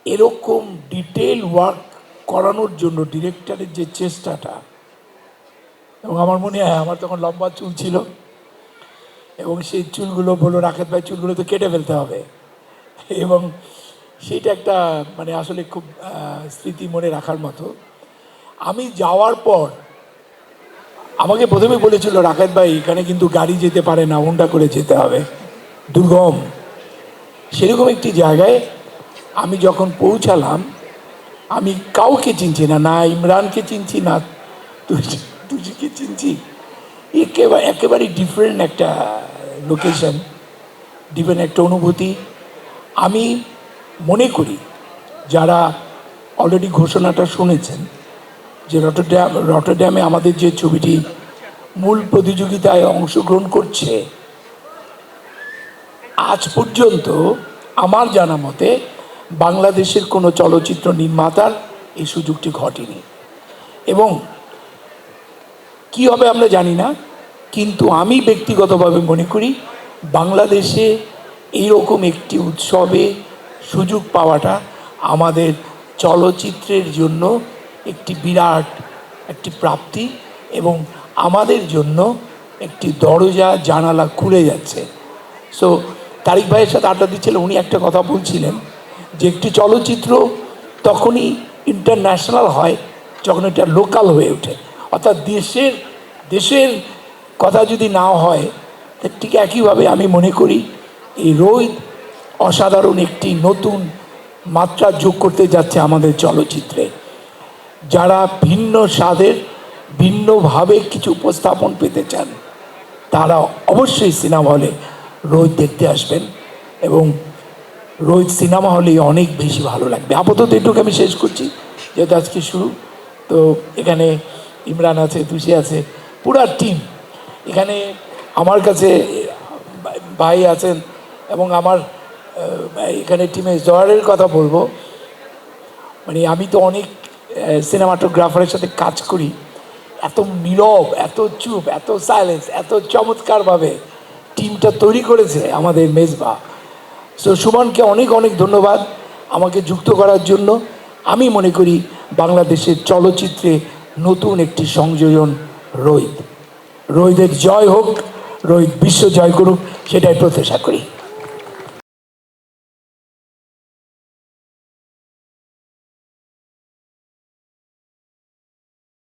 এরকম detail work করানোর জন্য ডিরেক্টরের যে চেষ্টাটা, এবং আমার মনে হয় আমার তখন লম্বা চুল ছিল এবং সেই চুলগুলো বললো রাকেত ভাই চুলগুলো তো কেটে ফেলতে হবে, এবং সেটা একটা মানে আসলে খুব স্মৃতি মনে রাখার মতো। আমি যাওয়ার পর আমাকে প্রথমে বলেছিল রাকেত ভাই এখানে কিন্তু গাড়ি যেতে পারে না, হুন্ডা করে যেতে হবে, দুর্গম। সেরকম একটি জায়গায় আমি যখন পৌঁছালাম, আমি কাউকে চিনছি না, না ইমরানকে চিনছি না তুজিকে চিনছি। একেবারে ডিফারেন্ট একটা লোকেশন, ডিফারেন্ট একটা অনুভূতি। আমি মনে করি যারা অলরেডি ঘোষণাটা শুনেছেন যে রটারড্যামে আমাদের যে ছবিটি মূল প্রতিযোগিতায় অংশগ্রহণ করছে, আজ পর্যন্ত আমার জানা মতে বাংলাদেশের কোনো চলচ্চিত্র নির্মাতার এই সুযোগটি ঘটেনি। এবং কি হবে আমরা জানি না, কিন্তু আমি ব্যক্তিগতভাবে মনে করি বাংলাদেশে এইরকম একটি উৎসবে সুযোগ পাওয়াটা আমাদের চলচ্চিত্রের জন্য একটি বিরাট একটি প্রাপ্তি, এবং আমাদের জন্য একটি দরজা জানালা খুলে যাচ্ছে। সো তারিক ভাইয়ের সাথে আড্ডা দিচ্ছিল, উনি একটা কথা বলছিলেন যে একটি চলচ্চিত্র তখনই ইন্টারন্যাশনাল হয় যখন এটা লোকাল হয়ে ওঠে, অর্থাৎ দেশের কথা যদি না হয়, ঠিক একইভাবে আমি মনে করি এই রোদ অসাধারণ একটি নতুন মাত্রা যোগ করতে যাচ্ছে আমাদের চলচ্চিত্রে। যারা ভিন্ন স্বাদের ভিন্নভাবে কিছু উপস্থাপন পেতে চান তারা অবশ্যই সিনেমা হলে রোদ দেখতে আসবেন, এবং রোদ সিনেমা হলে অনেক বেশি ভালো লাগবে। আপাতত এটুকু আমি শেষ করছি, যেহেতু আজকে শুরু। তো এখানে ইমরান আছে, তুষি আছে, পুরা টিম এখানে আমার কাছে ভাই আছেন, এবং আমার এখানে টিমে জয়ারের কথা বলবো। মানে আমি তো অনেক সিনেমাটোগ্রাফারের সাথে কাজ করি, এত নীরব, এত চুপ, এত সাইলেন্স, এত চমৎকারভাবে টিমটা তৈরি করেছে আমাদের মেজবা। সো সুমনকে অনেক অনেক ধন্যবাদ আমাকে যুক্ত করার জন্য। আমি মনে করি বাংলাদেশের চলচ্চিত্রে নতুন একটি সংযোজন রোদ। রোদের জয় হোক, রোদ বিশ্ব জয় করুক, সেটাই প্রত্যাশা করি।